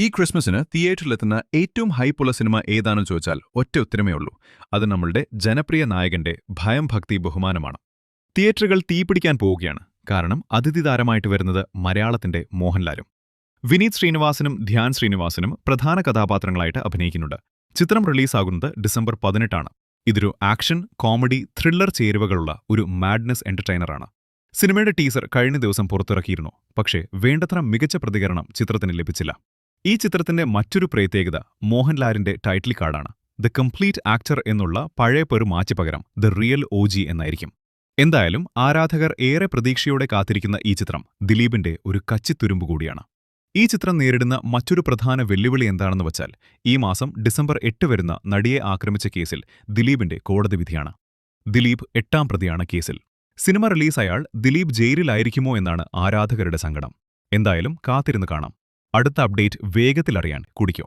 ഈ ക്രിസ്മസിന് തിയേറ്ററിലെത്തുന്ന ഏറ്റവും ഹൈപ്പുള്ള സിനിമ ഏതാണെന്ന് ചോദിച്ചാൽ ഒറ്റ ഉത്തരമേ ഉള്ളൂ. അത് നമ്മളുടെ ജനപ്രിയ നായകന്റെ ഭയം, ഭക്തി, ബഹുമാനമാണ്. തിയേറ്ററുകൾ തീപിടിക്കാൻ പോവുകയാണ്. കാരണം അതിഥി താരമായിട്ട് വരുന്നത് മലയാളത്തിന്റെ മോഹൻലാലും. വിനീത് ശ്രീനിവാസനും ധ്യാൻ ശ്രീനിവാസനും പ്രധാന കഥാപാത്രങ്ങളായിട്ട് അഭിനയിക്കുന്നുണ്ട്. ചിത്രം റിലീസാകുന്നത് ഡിസംബർ 18 ഇതൊരു ആക്ഷൻ, കോമഡി, ത്രില്ലർ ചേരുവകളുള്ള ഒരു മാഡ്നസ് എന്റർടൈനറാണ്. സിനിമയുടെ ടീസർ കഴിഞ്ഞ ദിവസം പുറത്തിറക്കിയിരുന്നു. പക്ഷേ വേണ്ടത്ര മികച്ച പ്രതികരണം ചിത്രത്തിന് ലഭിച്ചില്ല. ഈ ചിത്രത്തിന്റെ മറ്റൊരു പ്രത്യേകത മോഹൻലാലിന്റെ ടൈറ്റിൽ കാർഡാണ്. ദ കംപ്ലീറ്റ് ആക്ടർ എന്നുള്ള പഴയ പേര് മാറ്റിപ്പകരം ദ റിയൽ OG എന്നായിരിക്കും. എന്തായാലും ആരാധകർ ഏറെ പ്രതീക്ഷയോടെ കാത്തിരിക്കുന്ന ഈ ചിത്രം ദിലീപിന്റെ ഒരു കച്ചിത്തുരുമ്പ് കൂടിയാണ്. ഈ ചിത്രം നേരിടുന്ന മറ്റൊരു പ്രധാന വെല്ലുവിളി എന്താണെന്ന് വച്ചാൽ ഈ മാസം ഡിസംബർ 8 വരുന്ന നടിയെ ആക്രമിച്ച കേസിൽ ദിലീപിന്റെ കോടതി വിധിയാണ്. ദിലീപ് 8ാം പ്രതിയാണ് കേസിൽ. സിനിമ റിലീസായാൽ ദിലീപ് ജയിലിലായിരിക്കുമോ എന്നാണ് ആരാധകരുടെ സങ്കടം. എന്തായാലും കാത്തിരുന്ന് കാണാം. അടുത്ത അപ്ഡേറ്റ് വേഗത്തിലറിയാൻ കുടിക്കോ.